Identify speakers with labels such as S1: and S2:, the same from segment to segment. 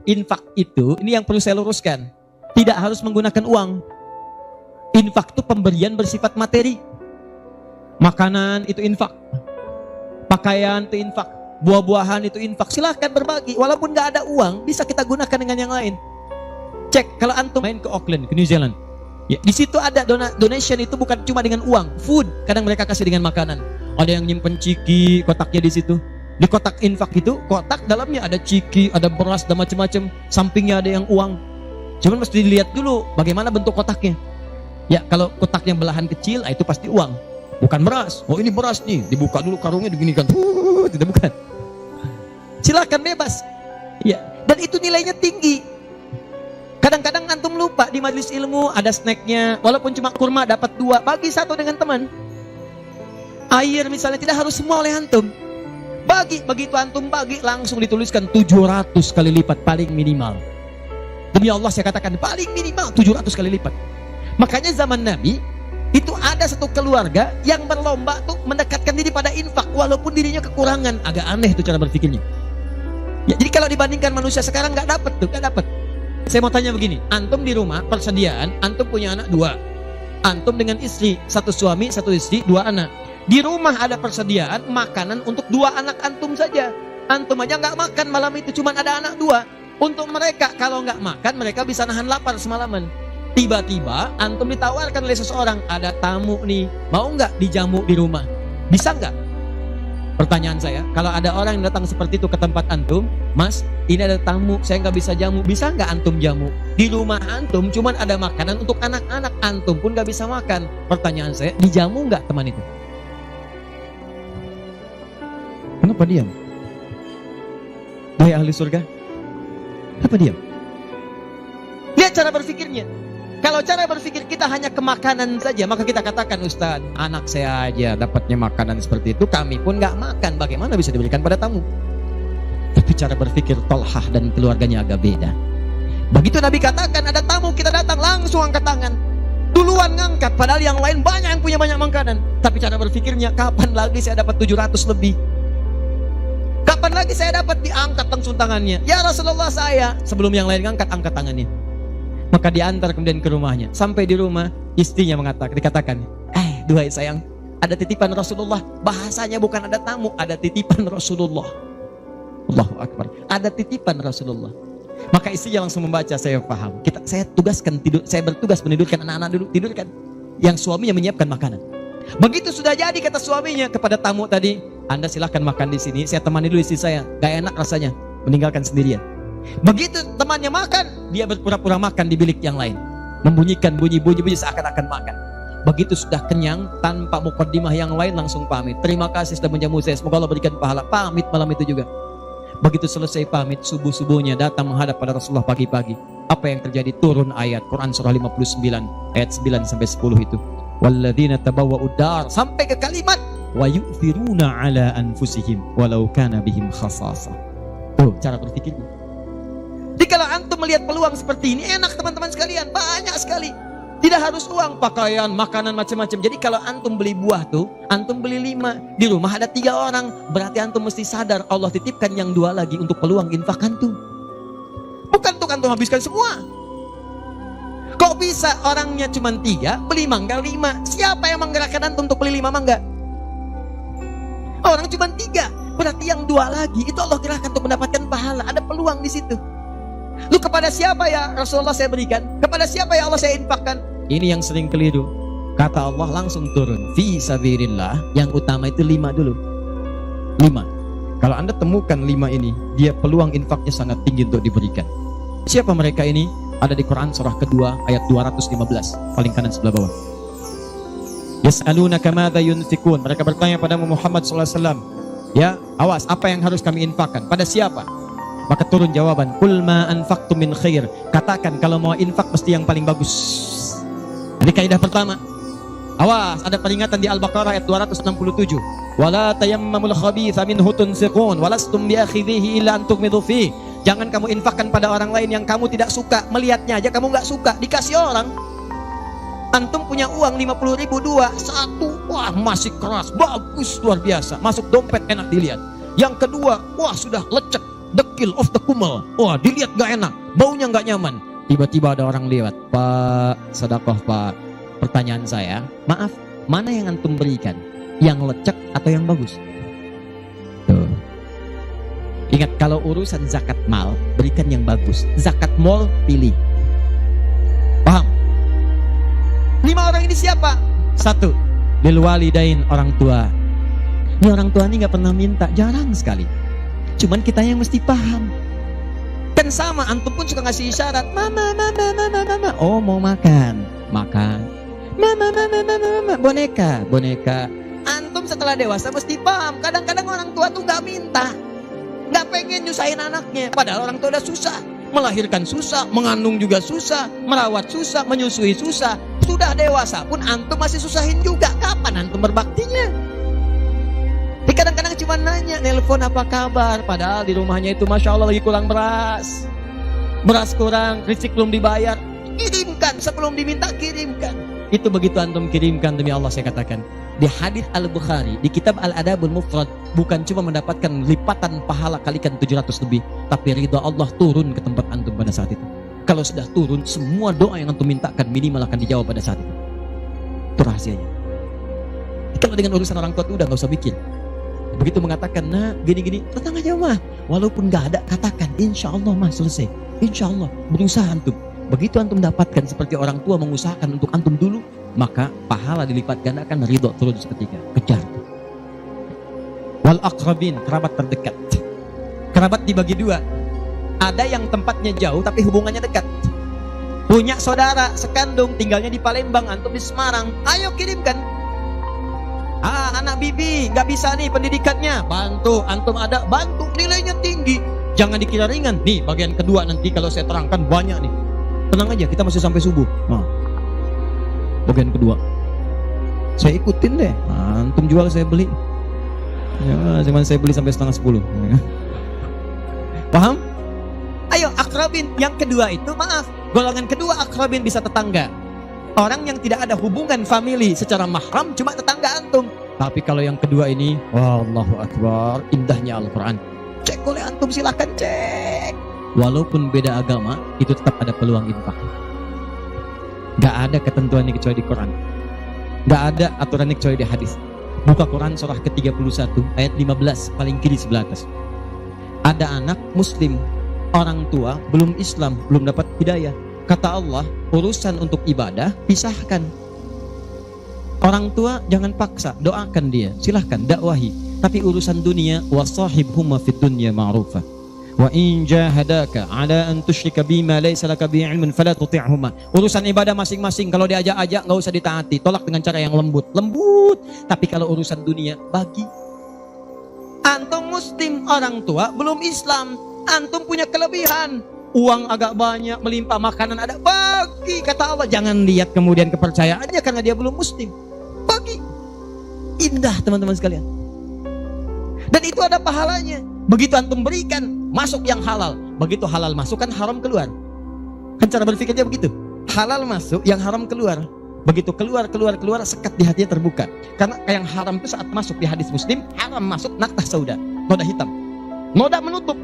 S1: infak itu, ini yang perlu saya luruskan, tidak harus menggunakan uang. Infak itu pemberian bersifat materi. Makanan itu infak, pakaian itu infak, buah-buahan itu infak. Silahkan berbagi, walaupun gak ada uang, bisa kita gunakan dengan yang lain. Cek, kalau antum main ke Auckland, ke New Zealand, ya, di situ ada donation itu bukan cuma dengan uang, food. Kadang mereka kasih dengan makanan. Ada yang nyimpen ciki, kotaknya di situ. Di kotak infak itu, kotak dalamnya ada ciki, ada beras, dan macam-macam. Sampingnya ada yang uang. Cuman mesti dilihat dulu bagaimana bentuk kotaknya. Ya, kalau kotaknya belahan kecil, itu pasti uang, bukan beras. Oh, ini beras nih, dibuka dulu karungnya, diginikan. Tidak, bukan. Silakan bebas. Ya, dan itu nilainya tinggi. Kadang-kadang antum lupa di majelis ilmu ada snacknya, walaupun cuma kurma dapat 2, bagi 1 dengan teman. Air misalnya tidak harus semua oleh antum. Bagi, begitu antum bagi langsung dituliskan 700 kali lipat paling minimal. Demi Allah saya katakan paling minimal 700 kali lipat. Makanya zaman Nabi itu ada satu keluarga yang berlomba tuh mendekatkan diri pada infak walaupun dirinya kekurangan. Agak aneh tuh cara berpikirnya. Ya, jadi kalau dibandingkan manusia sekarang nggak dapat tuh, nggak dapat. Saya mau tanya begini, antum di rumah persediaan, antum punya anak 2, antum dengan istri, 1 suami 1 istri 2 anak. Di rumah ada persediaan makanan untuk 2 anak antum saja. Antum aja nggak makan malam itu, cuma ada anak 2. Untuk mereka kalau nggak makan mereka bisa nahan lapar semalaman. Tiba-tiba antum ditawarkan oleh seseorang, ada tamu nih, mau nggak dijamu di rumah? Bisa nggak? Pertanyaan saya, kalau ada orang yang datang seperti itu ke tempat antum, Mas, ini ada tamu, saya nggak bisa jamu, bisa nggak antum jamu? Di rumah antum cuman ada makanan untuk anak-anak, antum pun nggak bisa makan. Pertanyaan saya, dijamu nggak teman itu? Kenapa diam? Wahai ahli surga, apa diam? Lihat cara berpikirnya. Kalau cara berpikir kita hanya ke makanan saja, maka kita katakan, Ustaz, anak saya aja dapatnya makanan seperti itu, kami pun gak makan, bagaimana bisa diberikan pada tamu? Tapi cara berpikir Tolhah dan keluarganya agak beda. Begitu Nabi katakan ada tamu, kita datang langsung angkat tangan, duluan ngangkat, padahal yang lain banyak yang punya banyak makanan. Tapi cara berpikirnya, kapan lagi saya dapat 700 lebih? Kapan lagi saya dapat? Diangkat langsung tangannya. Ya Rasulullah, saya. Sebelum yang lain ngangkat, angkat tangannya. Maka diantar kemudian ke rumahnya. Sampai di rumah, istrinya dikatakan, duhai sayang, ada titipan Rasulullah. Bahasanya bukan ada tamu, ada titipan Rasulullah. Allahu Akbar. Ada titipan Rasulullah. Maka istrinya langsung membaca, saya paham. Saya bertugas menidurkan anak-anak dulu, tidurkan. Yang suaminya menyiapkan makanan. Begitu sudah jadi, kata suaminya kepada tamu tadi, Anda silahkan makan di sini, saya temani dulu istri saya. Gak enak rasanya meninggalkan sendirian. Begitu temannya makan, dia berpura-pura makan di bilik yang lain, membunyikan bunyi-bunyi seakan-akan makan. Begitu sudah kenyang, tanpa mukaddimah yang lain langsung pamit. Terima kasih sudah menjamu saya, semoga Allah berikan pahala. Pamit malam itu juga. Begitu selesai pamit, subuh-subuhnya datang menghadap pada Rasulullah pagi-pagi. Apa yang terjadi? Turun ayat Quran surah 59 ayat 9 sampai 10 itu. Walladzina tabawwa'ud dar, sampai ke kalimat wa yu'thiruna ala anfusihim walau kana bihim khasasah. Tuh cara berpikirnya. Jadi kalau antum melihat peluang seperti ini, enak teman-teman sekalian, banyak sekali. Tidak harus uang, pakaian, makanan, macam-macam. Jadi kalau antum beli buah tuh, antum beli 5, di rumah ada 3 orang, berarti antum mesti sadar Allah titipkan yang 2 lagi untuk peluang infak antum. Bukan untuk antum habiskan semua. Kok bisa orangnya cuma 3, beli mangga 5? Siapa yang menggerakkan antum untuk beli 5 mangga? Orang cuma 3, berarti yang 2 lagi itu Allah gerakkan untuk mendapatkan pahala. Ada peluang di situ. Lu kepada siapa ya Rasulullah saya berikan? Kepada siapa ya Allah saya infakkan? Ini yang sering keliru. Kata Allah langsung turun, fi sabilillah, yang utama itu 5 dulu. 5. Kalau Anda temukan 5 ini, dia peluang infaknya sangat tinggi untuk diberikan. Siapa mereka ini? Ada di Quran surah kedua ayat 215, paling kanan sebelah bawah. Yas'alunaka madza yunfikun. Mereka bertanya pada Muhammad sallallahu alaihi wasallam, ya, awas, apa yang harus kami infakkan? Pada siapa? Maka turun jawaban, qul ma anfaqtum min khair. Katakan kalau mau infak mesti yang paling bagus. Jadi kaidah pertama. Awas, ada peringatan di Al-Baqarah ayat 267. Wala tayammamul khabitha minhu tunfiqun walastum biakhidhihi illa an tughmidu fi. Jangan kamu infakkan pada orang lain yang kamu tidak suka. Melihatnya aja kamu nggak suka, dikasih orang. Antum punya uang 50.000 1, wah masih keras, bagus, luar biasa. Masuk dompet enak dilihat. Yang kedua, wah sudah lecek, dekil of the kumel. Wah, dilihat gak enak, baunya gak nyaman. Tiba-tiba ada orang lewat, Pak, sedekah Pak. Pertanyaan saya, maaf, mana yang antum berikan? Yang lecek atau yang bagus? Tuh. Ingat, kalau urusan zakat mal, berikan yang bagus. Zakat mal, pilih. Paham? 5 orang ini siapa? 1, lil walidain, orang tua. Ini orang tua ini gak pernah minta, jarang sekali. Cuman kita yang mesti paham. Kan sama, antum pun suka ngasih isyarat, mama, mama, mama, mama. Oh, mau makan, makan. Mama, mama, mama, mama, boneka, boneka. Antum setelah dewasa mesti paham. Kadang-kadang orang tua tuh gak minta, gak pengen nyusahin anaknya. Padahal orang tua udah susah, melahirkan susah, mengandung juga susah, merawat susah, menyusui susah. Sudah dewasa pun antum masih susahin juga. Kapan antum berbaktinya? Tapi kadang-kadang cuma nanya, nelpon apa kabar, padahal di rumahnya itu Masya Allah lagi kurang beras. Beras kurang, listrik belum dibayar. Kirimkan, sebelum diminta kirimkan. Itu begitu antum kirimkan, demi Allah saya katakan, di hadis Al-Bukhari, di kitab Al-Adabul Mufrad, bukan cuma mendapatkan lipatan pahala kalikan 700 lebih, tapi ridha Allah turun ke tempat antum pada saat itu. Kalau sudah turun, semua doa yang antum mintakan minimal akan dijawab pada saat itu. Itu rahasianya. Kalau dengan urusan orang tua itu udah gak usah mikir. Begitu mengatakan, nah gini-gini, tenang aja mah. Walaupun gak ada, katakan, insya Allah mah selesai. Insya Allah, berusaha antum. Begitu antum dapatkan seperti orang tua mengusahakan untuk antum dulu, maka pahala dilipat gandakan, ridho turun seketika. Kejar. Wal aqrabin, kerabat terdekat. Kerabat dibagi 2. Ada yang tempatnya jauh tapi hubungannya dekat. Punya saudara sekandung, tinggalnya di Palembang, antum di Semarang. Ayo kirimkan. Anak bibi gak bisa nih pendidikannya, bantu. Antum ada, bantu. Nilainya tinggi, jangan dikira ringan. Nih bagian kedua nanti kalau saya terangkan banyak nih. Tenang aja, kita masih sampai subuh. Bagian kedua saya ikutin deh. Antum jual saya beli. Ya, cuman saya beli sampai 9:30. Paham? Ayo akrabin. Yang kedua itu, maaf, golongan kedua akrabin bisa tetangga. Orang yang tidak ada hubungan famili secara mahram, cuma tetangga antum. Tapi kalau yang kedua ini, Allahu Akbar, indahnya Al-Quran. Cek oleh antum, silahkan cek. Walaupun beda agama, itu tetap ada peluang infak. Gak ada ketentuan ini kecuali di Quran. Gak ada aturan ini kecuali di hadis. Buka Quran surah ke-31 ayat 15, paling kiri sebelah atas. Ada anak muslim, orang tua belum Islam, belum dapat hidayah. Kata Allah, urusan untuk ibadah pisahkan. Orang tua jangan paksa, doakan dia, silahkan dakwahi. Tapi urusan dunia, wasahibhuma fid dunya ma'rufa. Wa in jahadaka ala an tusyrika bima laysa laka bihi ilmun fala tuti'huma. Urusan ibadah masing-masing, kalau diajak-ajak enggak usah ditaati, tolak dengan cara yang lembut. Tapi kalau urusan dunia, bagi. Antum muslim, orang tua belum Islam, antum punya kelebihan, uang agak banyak, melimpah, makanan ada, bagi. Kata Allah, jangan lihat kemudian kepercayaannya karena dia belum muslim, bagi. Indah teman-teman sekalian. Dan itu ada pahalanya. Begitu antum berikan, masuk yang halal. Begitu halal masuk, kan haram keluar. Kan cara berpikirnya begitu. Halal masuk, yang haram keluar. Begitu keluar, sekat di hatinya terbuka. Karena yang haram itu saat masuk di hadis Muslim, haram masuk naktah sauda, noda hitam. Noda menutup.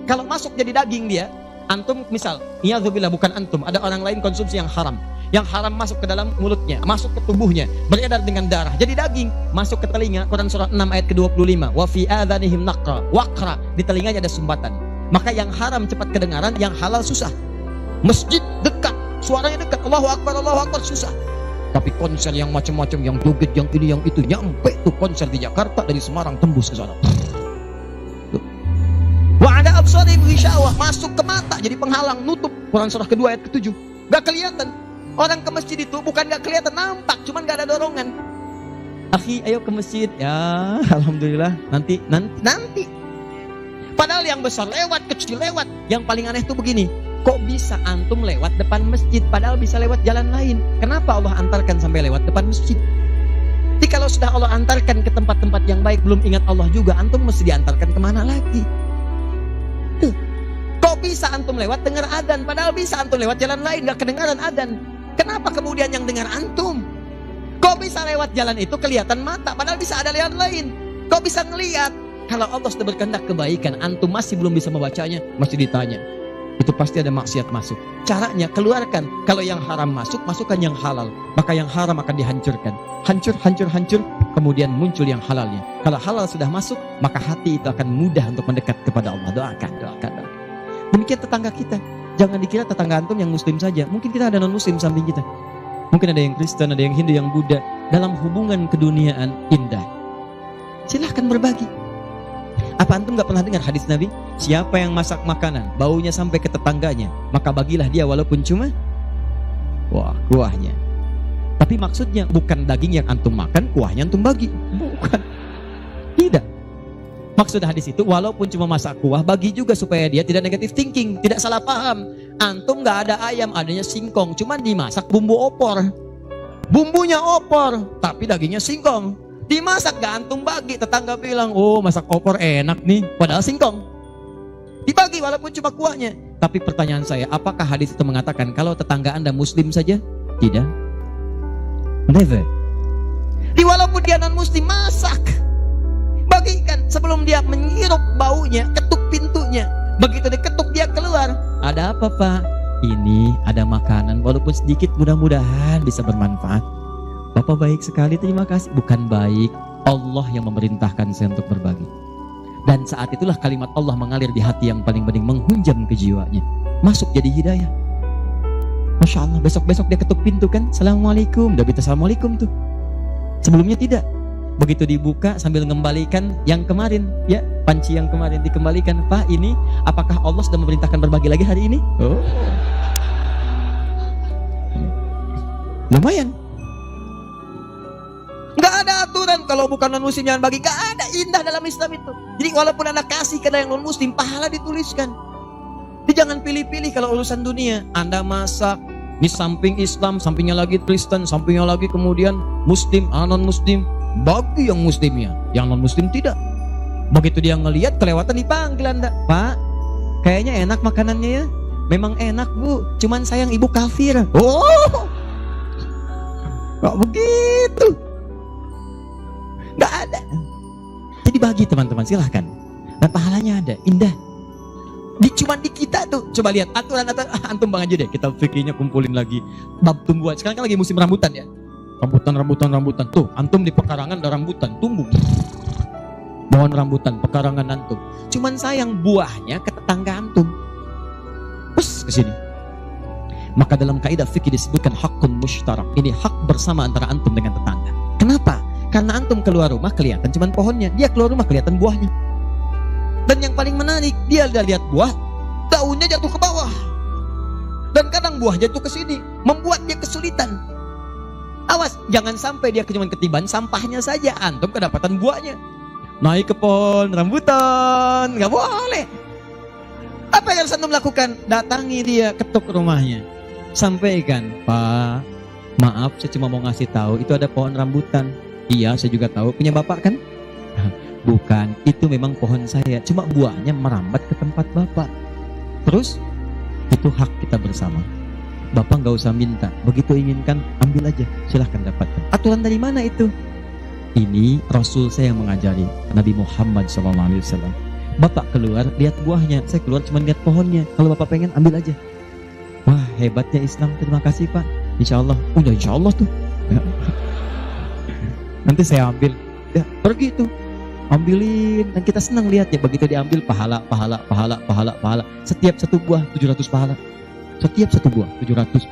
S1: Kalau masuk jadi daging dia, antum misal, iyadzubillah, bukan antum, ada orang lain konsumsi yang haram. Yang haram masuk ke dalam mulutnya, masuk ke tubuhnya, beredar dengan darah, jadi daging, masuk ke telinga. Quran surah 6 ayat ke-25. Wa fi adhanihim naqra, waqra, di telinganya ada sumbatan. Maka yang haram cepat kedengaran, yang halal susah. Masjid dekat, suaranya dekat, Allahu Akbar, susah. Tapi konser yang macam-macam, yang joget, yang ini, yang itu, nyampe tuh konser di Jakarta, dari Semarang tembus ke sana. Wa ada absarihim ghishawah, masuk ke mata, jadi penghalang, nutup. Quran surah kedua ayat ke-7. Gak kelihatan. Orang ke masjid itu bukan gak kelihatan, nampak, cuman gak ada dorongan. Akhi, ayo ke masjid. Ya, alhamdulillah, nanti. Padahal yang besar lewat, kecil lewat. Yang paling aneh tuh begini, kok bisa antum lewat depan masjid, padahal bisa lewat jalan lain? Kenapa Allah antarkan sampai lewat depan masjid? Jadi kalau sudah Allah antarkan ke tempat-tempat yang baik, belum ingat Allah juga, antum mesti diantarkan kemana lagi? Tuh. Kok bisa antum lewat dengar adzan, padahal bisa antum lewat jalan lain, gak kedengaran adzan? Kenapa kemudian yang dengar antum? Kok bisa lewat jalan itu kelihatan mata, padahal bisa ada jalan lain? Kok bisa ngelihat? Kalau Allah sudah berkehendak kebaikan, antum masih belum bisa membacanya, masih ditanya. Itu pasti ada maksiat masuk. Caranya keluarkan. Kalau yang haram masuk, masukkan yang halal. Maka yang haram akan dihancurkan. Hancur, hancur, hancur. Kemudian muncul yang halalnya. Kalau halal sudah masuk, maka hati itu akan mudah untuk mendekat kepada Allah. Doakan, doakan, doakan. Demikian tetangga kita. Jangan dikira tetangga antum yang muslim saja. Mungkin kita ada non-muslim samping kita. Mungkin ada yang Kristen, ada yang Hindu, yang Buddha. Dalam hubungan keduniaan indah. Silahkan berbagi. Apa antum gak pernah dengar hadis Nabi? Siapa yang masak makanan, baunya sampai ke tetangganya, maka bagilah dia walaupun cuma kuahnya. Tapi maksudnya bukan daging yang antum makan, kuahnya antum bagi. Bukan. Tidak. Maksud hadis itu walaupun cuma masak kuah, bagi juga supaya dia tidak negatif thinking, tidak salah paham. Antum gak ada ayam, adanya singkong, cuman dimasak bumbu opor. Bumbunya opor, tapi dagingnya singkong. Dimasak gak antum bagi, tetangga bilang, oh masak opor enak nih, padahal singkong. Dibagi walaupun cuma kuahnya. Tapi pertanyaan saya, apakah hadis itu mengatakan kalau tetangga anda muslim saja? Tidak. Never. Walaupun dia non muslim, masak, bagikan. Sebelum dia menghirup baunya, ketuk pintunya. Begitu diketuk dia keluar. Ada apa pak? Ini ada makanan, walaupun sedikit, mudah-mudahan bisa bermanfaat. Bapak baik sekali, terima kasih. Bukan baik, Allah yang memerintahkan saya untuk berbagi. Dan saat itulah kalimat Allah mengalir di hati yang paling bening, menghunjam ke jiwanya. Masuk jadi hidayah. Masya Allah, besok-besok dia ketuk pintu kan, Assalamualaikum. Udah bisa Assalamualaikum tuh. Sebelumnya tidak. Begitu dibuka sambil mengembalikan yang kemarin, ya, panci yang kemarin dikembalikan. Pak, ini apakah Allah sudah memerintahkan berbagi lagi hari ini? Oh, lumayan. Gak ada aturan kalau bukan non muslim jangan bagi. Gak ada, indah dalam Islam itu. Jadi walaupun anda kasih ke yang non muslim, pahala dituliskan. Jadi jangan pilih-pilih kalau urusan dunia. Anda masak, di samping Islam, sampingnya lagi Kristen, sampingnya lagi kemudian muslim, non muslim. Bagi yang muslimnya, yang non muslim tidak. Begitu dia ngelihat kelewatan, dipanggil anda, Pak, kayaknya enak makanannya ya. Memang enak bu, cuman sayang ibu kafir. Oh, kok begitu? Gak ada. Jadi bagi teman-teman, silahkan. Dan pahalanya ada, indah. Cuman di kita tuh, coba lihat aturan-aturan. Antum bang aja deh, kita fikirnya kumpulin lagi. Bab tumbuhan, sekarang kan lagi musim rambutan ya. Rambutan. Tuh, antum di pekarangan ada rambutan, tumbuh. Pohon rambutan, pekarangan antum. Cuman sayang buahnya ke tetangga antum. Pus, kesini. Maka dalam kaidah fikih disebutkan hakun mushtarak. Ini hak bersama antara antum dengan tetangga. Kenapa? Karena antum keluar rumah kelihatan cuman pohonnya, dia keluar rumah kelihatan buahnya. Dan yang paling menarik, dia udah lihat buah, daunnya jatuh ke bawah. Dan kadang buah jatuh ke sini, membuat dia kesulitan. Awas, jangan sampai dia cuma ketiban sampahnya saja, antum kedapatan buahnya. Naik ke pohon rambutan, nggak boleh. Apa yang harus antum lakukan? Datangi dia, ketuk rumahnya, sampaikan, Pak, maaf, saya cuma mau ngasih tahu itu ada pohon rambutan. Iya, saya juga tahu, punya bapak kan? Bukan, itu memang pohon saya, cuma buahnya merambat ke tempat bapak. Terus itu hak kita bersama. Bapak nggak usah minta, begitu inginkan ambil aja, silahkan dapatkan. Aturan dari mana itu? Ini Rasul saya yang mengajari, Nabi Muhammad SAW. Bapak keluar lihat buahnya, saya keluar cuma lihat pohonnya. Kalau bapak pengen ambil aja. Wah, hebatnya Islam, terima kasih Pak. Insya Allah, udah insya Allah tuh. Nanti saya ambil, ya pergi tuh, ambilin, dan kita senang lihat ya. Begitu diambil pahala. Setiap satu buah 700 pahala. Setiap satu buah 700.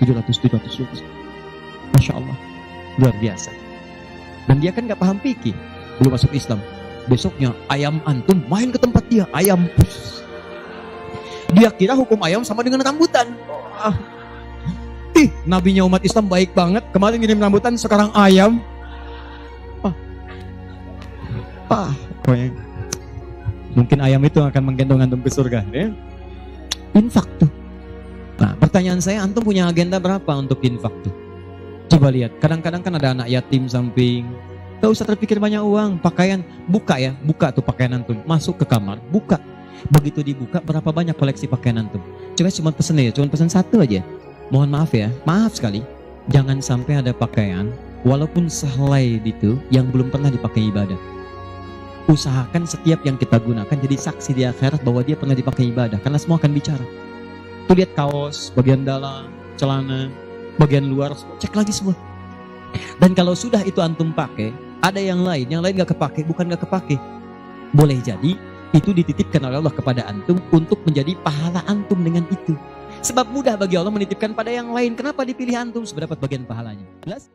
S1: Masya Allah, luar biasa. Dan dia kan gak paham fikih, belum masuk Islam. Besoknya ayam antum main ke tempat dia, ayam. Dia kira hukum ayam sama dengan rambutan. Nabinya umat Islam baik banget. Kemarin ngirim rambutan, sekarang ayam. Mungkin ayam itu akan menggendong antum ke surga ya? Infak tuh. Nah, pertanyaan saya, antum punya agenda berapa untuk infak tuh? Coba lihat, kadang-kadang kan ada anak yatim samping. Gak usah terpikir banyak uang. Pakaian, buka ya, buka tuh pakaian antum, masuk ke kamar, buka. Begitu dibuka, berapa banyak koleksi pakaian antum? Cuma pesen ya, cuma pesen satu aja. Mohon maaf ya, maaf sekali, jangan sampai ada pakaian walaupun sehelai itu yang belum pernah dipakai ibadah. Usahakan setiap yang kita gunakan jadi saksi di akhirat bahwa dia pernah dipakai ibadah, karena semua akan bicara. Tuh lihat kaos, bagian dalam, celana, bagian luar, cek lagi semua. Dan kalau sudah itu antum pakai, ada yang lain gak kepake, bukan gak kepake. Boleh jadi itu dititipkan oleh Allah kepada antum untuk menjadi pahala antum dengan itu. Sebab mudah bagi Allah menitipkan pada yang lain. Kenapa dipilih antum? Sebab dapat bagian pahalanya. Jelas?